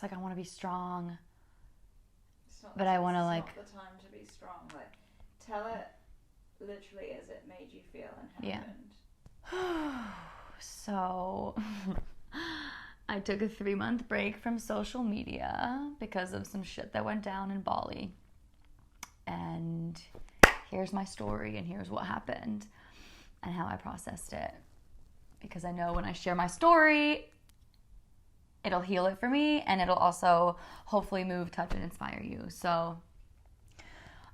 It's like I want to be strong, It's not but I want to it's like not the time to be strong. Like, tell it literally as it made you feel and happened. So I took a 3-month break from social media because of some shit that went down in Bali. And here's my story and here's what happened and how I processed it. Because I know when I share my story, it'll heal it for me and it'll also hopefully move, touch, and inspire you. So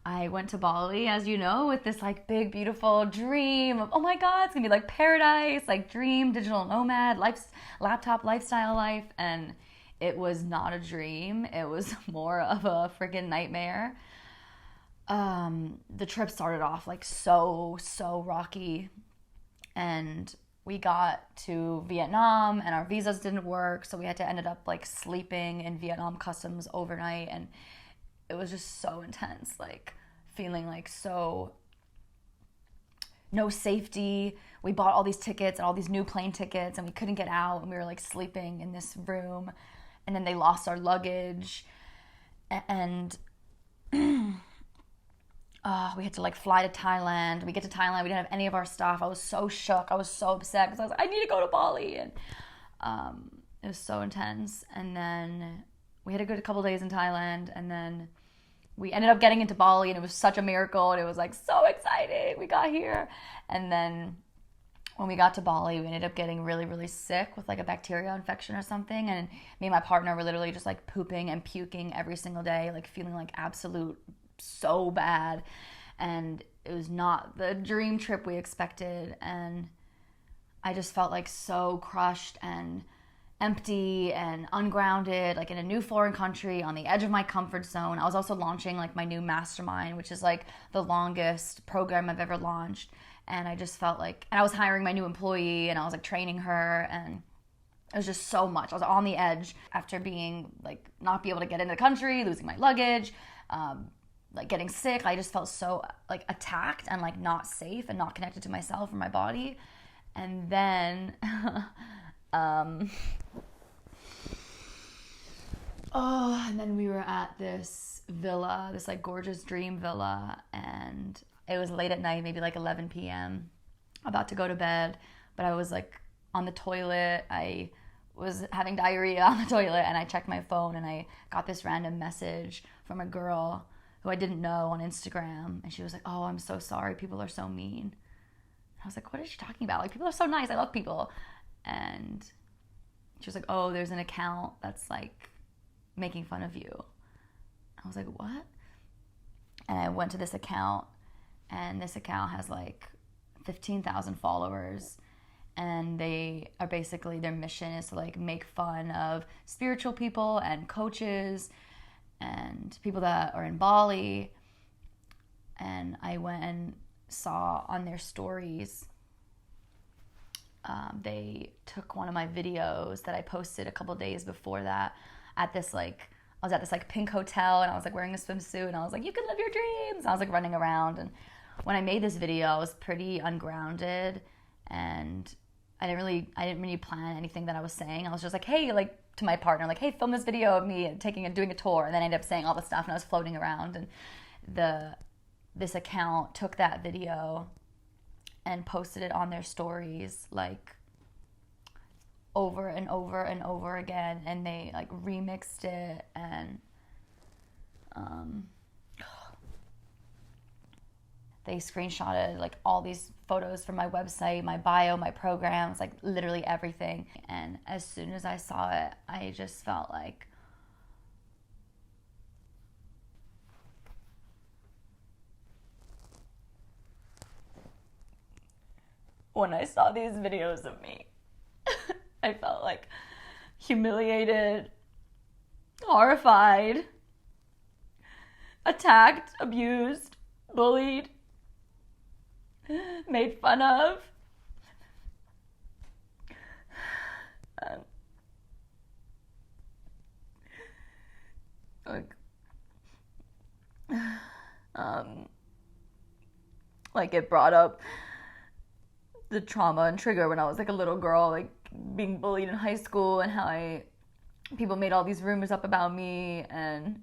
I went to Bali, as you know, with this like big, beautiful dream of, oh my God, it's gonna be like paradise, like dream, digital nomad, laptop lifestyle life. And it was not a dream. It was more of a freaking nightmare. The trip started off like so rocky, and we got to Vietnam and our visas didn't work, so we had to ended up like sleeping in Vietnam customs overnight, and it was just so intense, like feeling like so no safety. We bought all these tickets and all these new plane tickets and we couldn't get out, and we were like sleeping in this room, and then they lost our luggage, and we had to like fly to Thailand. We get to Thailand, we didn't have any of our stuff. I was so shook. I was so upset because I was like, I need to go to Bali. And it was so intense. And then we had a good couple days in Thailand, and then we ended up getting into Bali, and it was such a miracle, and it was like so exciting. We got here. And then when we got to Bali, we ended up getting really sick with like a bacterial infection or something. And me and my partner were literally just like pooping and puking every single day, like feeling like absolute so bad. And it was not the dream trip we expected. And I just felt like so crushed and empty and ungrounded, like in a new foreign country on the edge of my comfort zone. I was also launching like my new mastermind, which is like the longest program I've ever launched. And I just felt like, and I was hiring my new employee and I was like training her, and it was just so much. I was on the edge after being like not be able to get into the country, losing my luggage, like getting sick. I just felt so like attacked and like not safe and not connected to myself or my body. And then and then we were at this villa, this like gorgeous dream villa, and it was late at night, maybe like 11 p.m. about to go to bed, but I was like on the toilet. I was having diarrhea on the toilet, and I checked my phone and I got this random message from a girl who I didn't know on Instagram, and she was like, oh, I'm so sorry, people are so mean. And I was like, what is she talking about? Like, people are so nice, I love people. And she was like, oh, there's an account that's like making fun of you. I was like, what? And I went to this account, and this account has like 15,000 followers, and they are basically, their mission is to like make fun of spiritual people and coaches and people that are in Bali. And I went and saw on their stories, they took one of my videos that I posted a couple days before that at this like, I was at this like pink hotel, and I was like wearing a swimsuit, and I was like, you can live your dreams. And I was like running around, and when I made this video, I was pretty ungrounded, and I didn't really plan anything that I was saying. I was just like, hey, like to my partner, like, hey, film this video of me doing a tour, and then I ended up saying all the stuff, and I was floating around, and this account took that video and posted it on their stories like over and over and over again, and they like remixed it, and they screenshotted like all these photos from my website, my bio, my programs, like literally everything. And as soon as I saw it, I just felt like, when I saw these videos of me, I felt like humiliated, horrified, attacked, abused, bullied, made fun of. Like it brought up the trauma and trigger when I was like a little girl, like being bullied in high school, and how I people made all these rumors up about me, and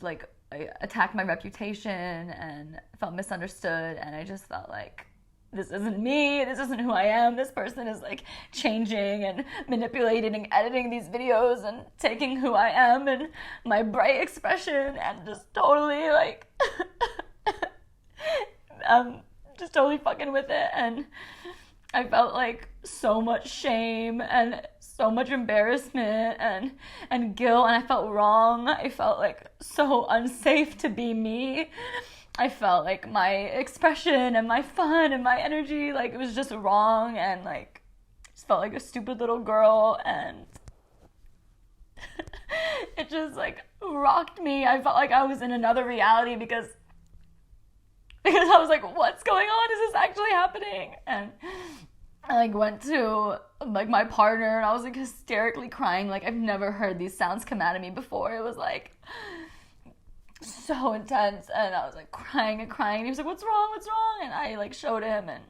like I attacked my reputation and felt misunderstood, and I just felt like this isn't me, this isn't who I am, this person is like changing and manipulating and editing these videos and taking who I am and my bright expression and just totally like just totally fucking with it. And I felt like so much shame and so much embarrassment and guilt, and I felt wrong. I felt like so unsafe to be me. I felt like my expression and my fun and my energy, like it was just wrong, and like just felt like a stupid little girl, and it just like rocked me. I felt like I was in another reality because I was like, what's going on? Is this actually happening? And I like went to like my partner, and I was like hysterically crying. Like I've never heard these sounds come out of me before. It was like so intense, and I was like crying and crying, and he was like, what's wrong, and I like showed him, and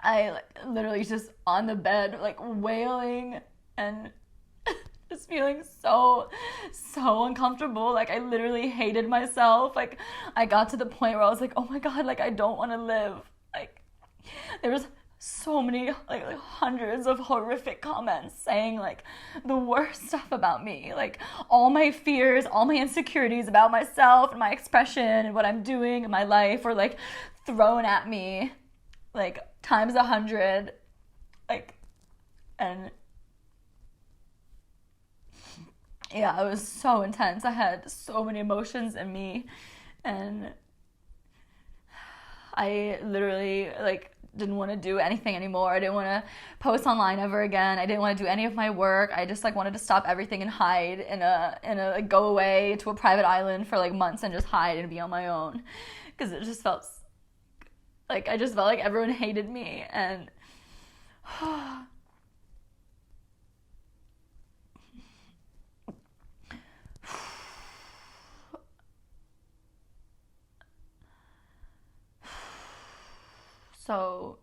I like literally just on the bed like wailing and just feeling so uncomfortable. Like I literally hated myself. Like I got to the point where I was like, oh my god, like I don't want to live. Like there was so many like hundreds of horrific comments saying like the worst stuff about me, like all my fears, all my insecurities about myself and my expression and what I'm doing in my life were like thrown at me like times 100, like, and yeah, it was so intense. I had so many emotions in me, and I literally like didn't want to do anything anymore. I didn't want to post online ever again. I didn't want to do any of my work. I just like wanted to stop everything and hide in a like, go away to a private island for like months and just hide and be on my own, because it just felt like I just felt like everyone hated me. And so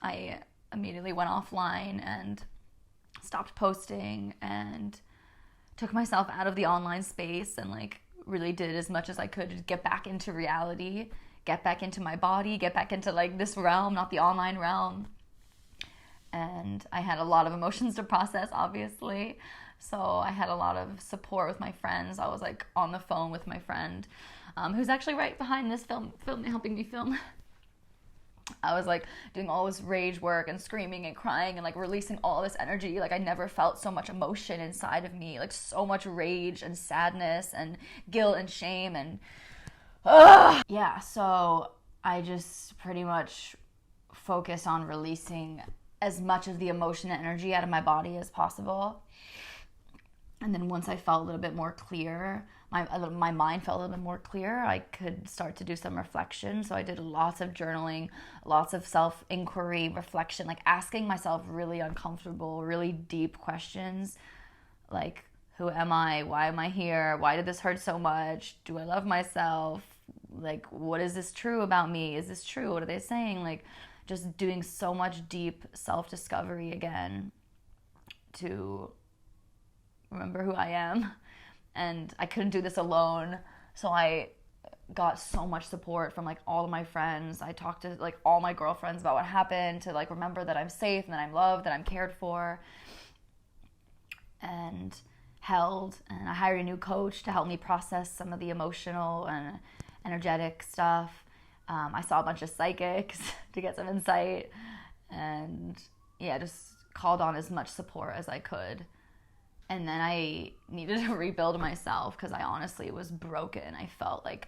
I immediately went offline and stopped posting and took myself out of the online space, and like really did as much as I could to get back into reality, get back into my body, get back into like this realm, not the online realm. And I had a lot of emotions to process, obviously. So I had a lot of support with my friends. I was like on the phone with my friend, who's actually right behind this film helping me film. I was like doing all this rage work and screaming and crying and like releasing all this energy. Like I never felt so much emotion inside of me, like so much rage and sadness and guilt and shame and yeah. So I just pretty much focus on releasing as much of the emotion and energy out of my body as possible. And then once I felt a little bit more clear, my mind felt a little bit more clear, I could start to do some reflection. So I did lots of journaling, lots of self-inquiry, reflection, like asking myself really uncomfortable, really deep questions, like, who am I? Why am I here? Why did this hurt so much? Do I love myself? Like, what is this true about me? Is this true? What are they saying? Like, just doing so much deep self-discovery again to remember who I am. And I couldn't do this alone, so I got so much support from like all of my friends. I talked to like all my girlfriends about what happened, to like remember that I'm safe and that I'm loved, that I'm cared for and held. And I hired a new coach to help me process some of the emotional and energetic stuff. I saw a bunch of psychics to get some insight, and yeah, just called on as much support as I could. And then I needed to rebuild myself because I honestly was broken. I felt like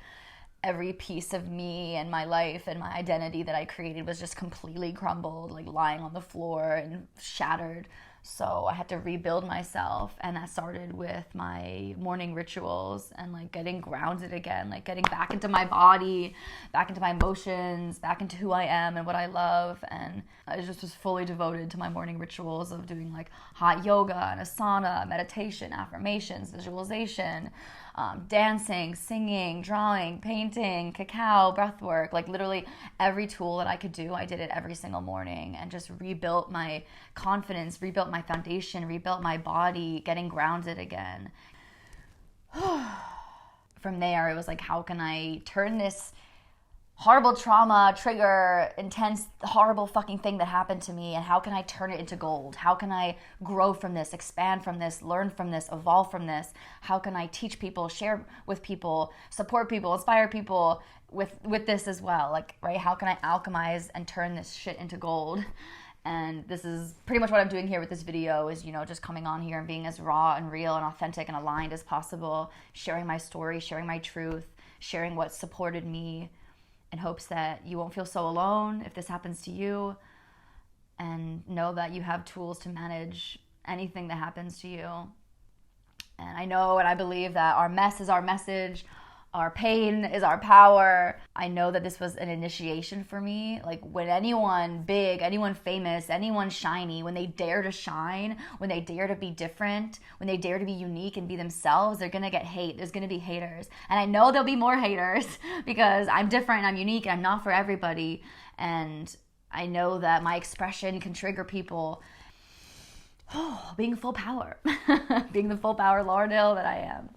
every piece of me and my life and my identity that I created was just completely crumbled, like lying on the floor and shattered. So I had to rebuild myself, and that started with my morning rituals and like getting grounded again, like getting back into my body, back into my emotions, back into who I am and what I love. And I just was fully devoted to my morning rituals of doing like hot yoga and asana, meditation, affirmations, visualization, dancing, singing, drawing, painting, cacao, breath work, like literally every tool that I could do, I did it every single morning, and just rebuilt my confidence, rebuilt my foundation, rebuilt my body, getting grounded again. From there, it was like, how can I turn this horrible trauma, trigger, intense, horrible fucking thing that happened to me, and how can I turn it into gold? How can I grow from this, expand from this, learn from this, evolve from this? How can I teach people, share with people, support people, inspire people with this as well? Like, right, how can I alchemize and turn this shit into gold? And this is pretty much what I'm doing here with this video is, you know, just coming on here and being as raw and real and authentic and aligned as possible, sharing my story, sharing my truth, sharing what supported me, in hopes that you won't feel so alone if this happens to you, and know that you have tools to manage anything that happens to you. And I know and I believe that our mess is our message, our pain is our power. I know that this was an initiation for me. Like, when anyone big, anyone famous, anyone shiny, when they dare to shine, when they dare to be different, when they dare to be unique and be themselves, they're gonna get hate. There's gonna be haters. And I know there'll be more haters because I'm different, I'm unique, and I'm not for everybody. And I know that my expression can trigger people. Being full power. Being the full power Lauryn Hill that I am.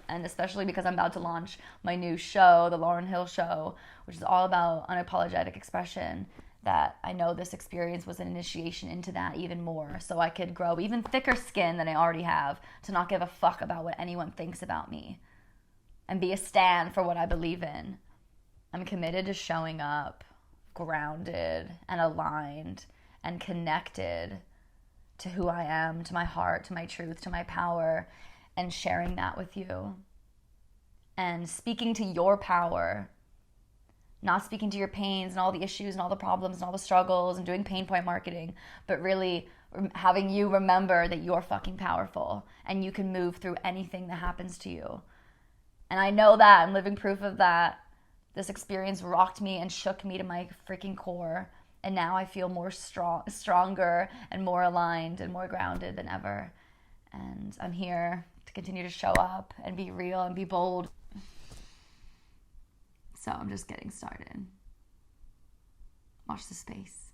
And especially because I'm about to launch my new show, The Lauryn Hill Show, which is all about unapologetic expression, that I know this experience was an initiation into that even more, so I could grow even thicker skin than I already have, to not give a fuck about what anyone thinks about me, and be a stand for what I believe in. I'm committed to showing up grounded and aligned and connected to who I am, to my heart, to my truth, to my power, and sharing that with you and speaking to your power, not speaking to your pains and all the issues and all the problems and all the struggles and doing pain point marketing, but really having you remember that you're fucking powerful and you can move through anything that happens to you. And I know that. I'm living proof of that. This experience rocked me and shook me to my freaking core, and now I feel more stronger and more aligned and more grounded than ever. And I'm here to continue to show up and be real and be bold. So I'm just getting started. Watch the space.